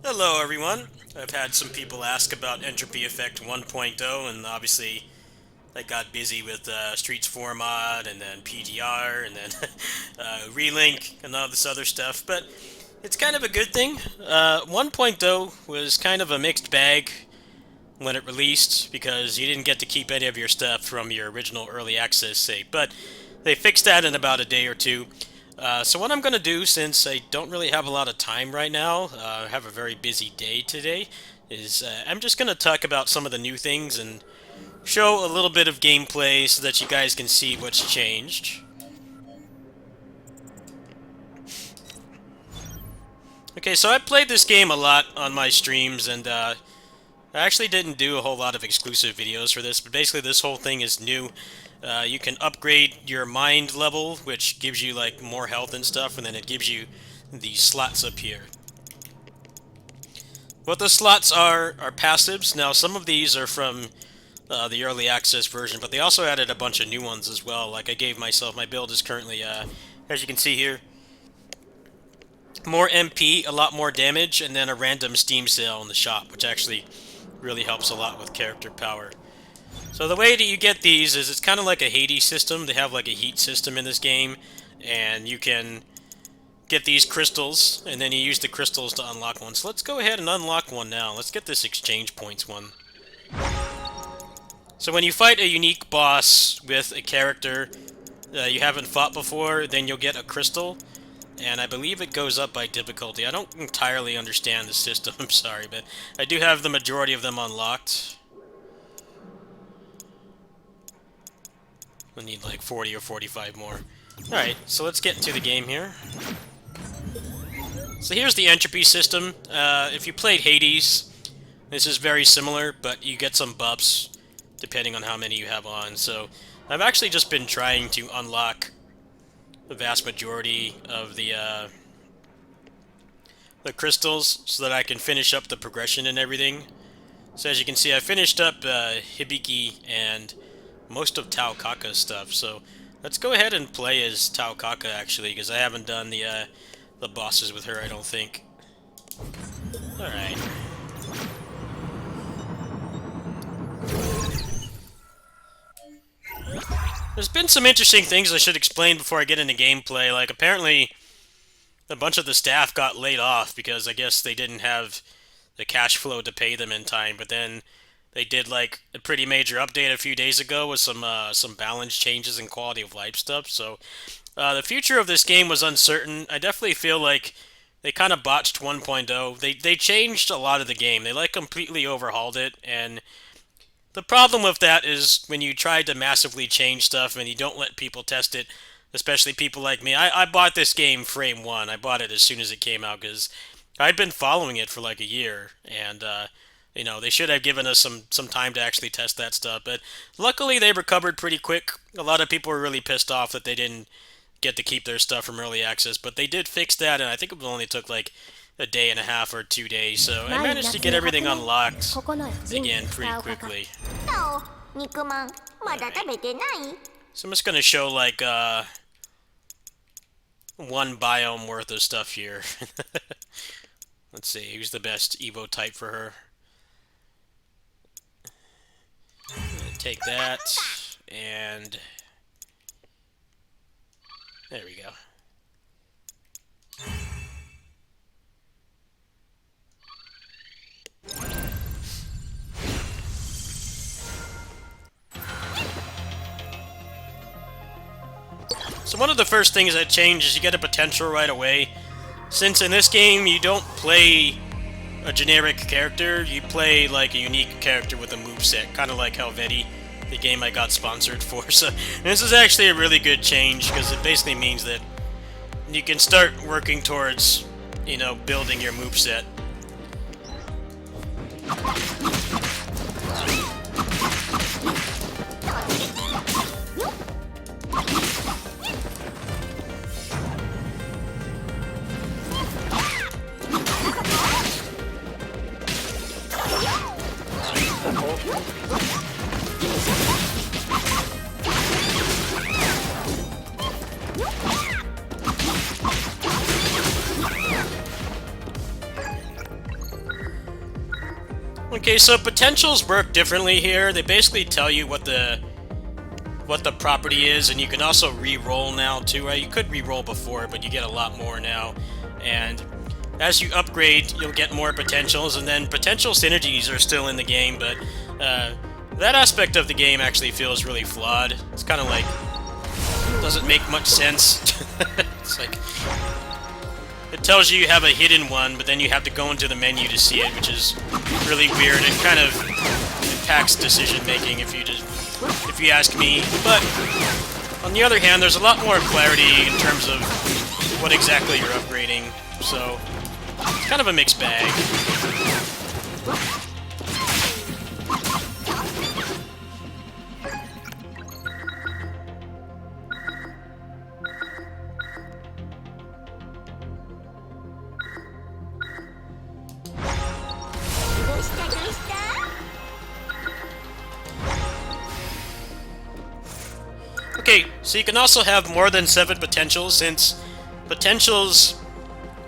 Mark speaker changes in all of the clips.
Speaker 1: Hello everyone. I've had some people ask about Entropy Effect 1.0 and obviously I got busy with Streets 4 mod and then PGR and then Relink and all this other stuff, but it's kind of a good thing. 1.0 was kind of a mixed bag when it released because you didn't get to keep any of your stuff from your original early access save, but they fixed that in about a day or two. So what I'm going to do, since I don't really have a lot of time right now, I have a very busy day today, is I'm just going to talk about some of the new things and show a little bit of gameplay so that you guys can see what's changed. Okay, so I played this game a lot on my streams, and I actually didn't do a whole lot of exclusive videos for this, but basically this whole thing is new. You can upgrade your mind level, which gives you like more health and stuff, and then it gives you these slots up here. What the slots are passives. Now, some of these are from the early access version, but they also added a bunch of new ones as well. Like I gave myself, my build is currently, as you can see here, more MP, a lot more damage, and then a random Steam sale in the shop, which actually really helps a lot with character power. So the way that you get these is it's kind of like a Hades system. They have like a heat system in this game, and you can get these crystals, and then you use the crystals to unlock one. So let's go ahead and unlock one now. Let's get this exchange points one. So when you fight a unique boss with a character you haven't fought before, then you'll get a crystal, and I believe it goes up by difficulty. I don't entirely understand the system, I'm sorry, but I do have the majority of them unlocked. We need like 40 or 45 more. Alright, so let's get into the game here. So here's the entropy system. If you played Hades, this is very similar, but you get some buffs depending on how many you have on. So I've actually just been trying to unlock the vast majority of the crystals so that I can finish up the progression and everything. So as you can see, I finished up Hibiki and most of Taokaka's stuff. So let's go ahead and play as Taokaka actually, because I haven't done the bosses with her, I don't think. Alright. There's been some interesting things I should explain before I get into gameplay. Like, apparently, a bunch of the staff got laid off because I guess they didn't have the cash flow to pay them in time. But then they did like a pretty major update a few days ago with some balance changes and quality of life stuff. So the future of this game was uncertain. I definitely feel like they kind of botched 1.0. They changed a lot of the game. They like completely overhauled it, and the problem with that is when you try to massively change stuff and you don't let people test it, especially people like me. I bought this game frame one. I bought it as soon as it came out because I'd been following it for like a year, and you know, they should have given us some time to actually test that stuff. But luckily, they recovered pretty quick. A lot of people were really pissed off that they didn't get to keep their stuff from early access, but they did fix that, and I think it only took like a day and a half or 2 days, so I managed to get everything unlocked again pretty quickly. So I'm just gonna show like one biome worth of stuff here. Let's see, who's the best Evo type for her? Take that, and there we go. So one of the first things that changed is you get a potential right away. Since in this game you don't play a generic character, you play like a unique character with a moveset, kind of like Helvetii, the game I got sponsored for. So this is actually a really good change because it basically means that you can start working towards, you know, building your moveset. Okay, so potentials work differently here. They basically tell you what the property is, and you can also re-roll now too, right? You could re-roll before, but you get a lot more now. And as you upgrade, you'll get more potentials, and then potential synergies are still in the game, but that aspect of the game actually feels really flawed. It's kind of like, doesn't make much sense. It's like, it tells you have a hidden one, but then you have to go into the menu to see it, which is really weird. It kind of impacts decision making if you ask me. But on the other hand, there's a lot more clarity in terms of what exactly you're upgrading, so it's kind of a mixed bag. Okay, so you can also have more than 7 potentials, since potentials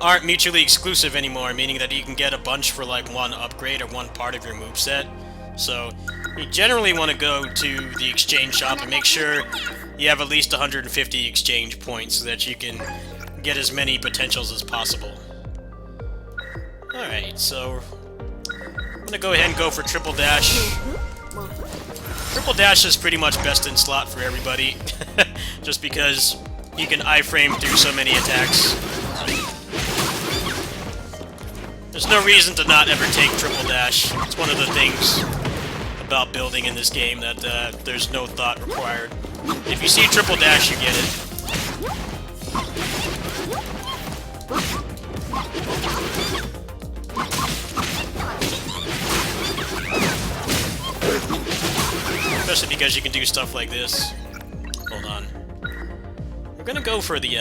Speaker 1: aren't mutually exclusive anymore, meaning that you can get a bunch for like one upgrade or one part of your moveset. So you generally want to go to the exchange shop and make sure you have at least 150 exchange points so that you can get as many potentials as possible. Alright, so I'm gonna go ahead and go for triple dash. Triple dash is pretty much best in slot for everybody, just because you can iframe through so many attacks. There's no reason to not ever take triple dash. It's one of the things about building in this game that there's no thought required. If you see triple dash, you get it. Especially because you can do stuff like this. Hold on. We're gonna go for the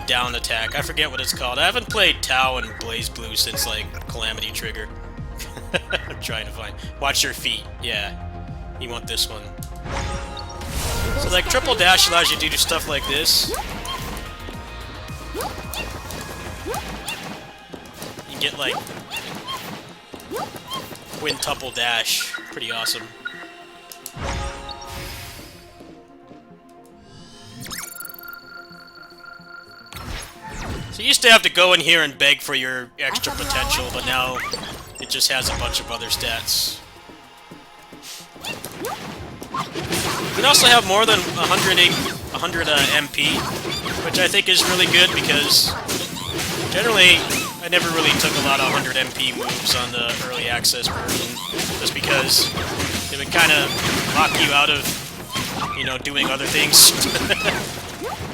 Speaker 1: down attack. I forget what it's called. I haven't played Tau and Blazblue since, like, Calamity Trigger. I'm trying to find... Watch your feet. Yeah. You want this one. So, like, triple dash allows you to do stuff like this. You get, like, quintuple dash. Pretty awesome. So you used to have to go in here and beg for your extra potential, but now it just has a bunch of other stats. You can also have more than 100 MP, which I think is really good because generally I never really took a lot of 100 MP moves on the early access version, just because it would kind of lock you out of, you know, doing other things.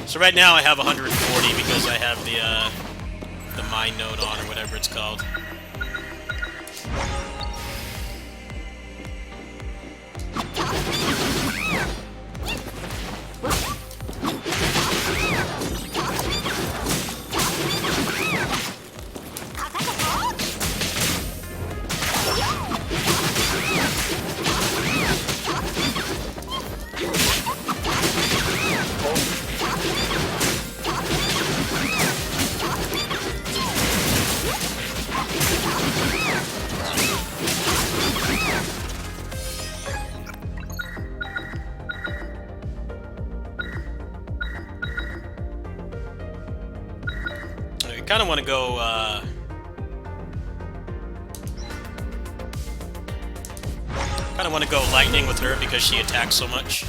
Speaker 1: So right now I have 140 because I have the mine node on, or whatever it's called. I kind of want to go, lightning with her because she attacks so much.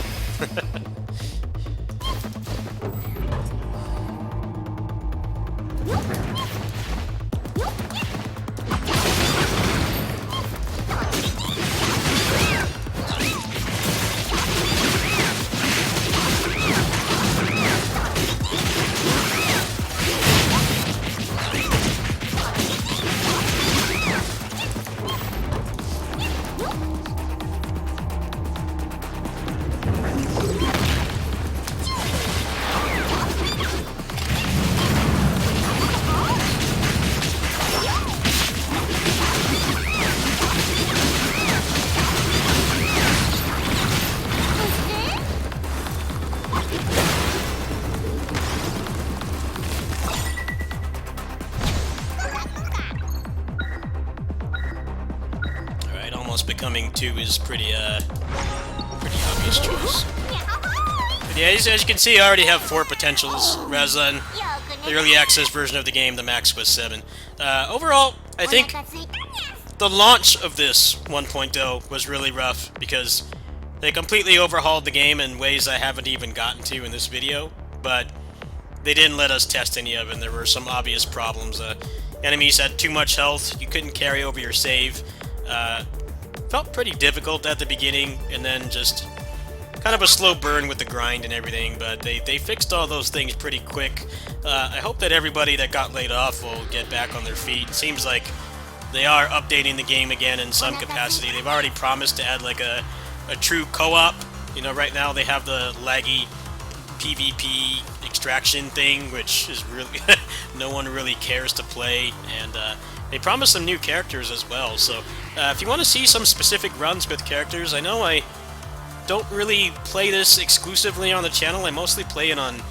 Speaker 1: almost becoming 2 is pretty obvious choice. But yeah, as you can see, I already have 4 potentials, rather than the early access version of the game, the max was 7. Overall, I think the launch of this 1.0 was really rough, because they completely overhauled the game in ways I haven't even gotten to in this video, but they didn't let us test any of it, and there were some obvious problems. Enemies had too much health, you couldn't carry over your save. Felt pretty difficult at the beginning, and then just kind of a slow burn with the grind and everything, but they fixed all those things pretty quick. I hope that everybody that got laid off will get back on their feet. It seems like they are updating the game again in some capacity. They've already promised to add like a true co-op. You know, right now they have the laggy PvP extraction thing, which is really no one really cares to play, and they promised some new characters as well. So if you want to see some specific runs with characters, I know I don't really play this exclusively on the channel. I mostly play it on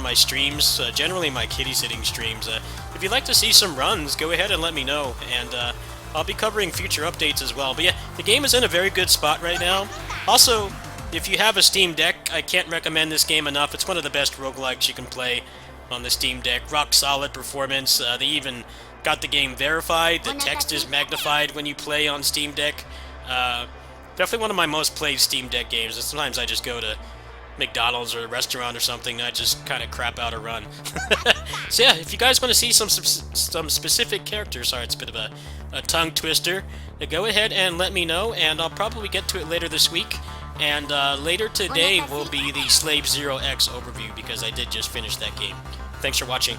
Speaker 1: my streams, generally my kitty sitting streams. If you'd like to see some runs, go ahead and let me know, and I'll be covering future updates as well. But yeah, the game is in a very good spot right now. Also, if you have a Steam Deck, I can't recommend this game enough. It's one of the best roguelikes you can play on the Steam Deck. Rock solid performance. They even got the game verified. The text is magnified when you play on Steam Deck. Definitely one of my most played Steam Deck games. Sometimes I just go to McDonald's or a restaurant or something, I just kind of crap out a run. So yeah, if you guys want to see some specific characters, sorry, it's a bit of a tongue twister, go ahead and let me know, and I'll probably get to it later this week. And later today will be the Slave Zero X overview, because I did just finish that game. Thanks for watching.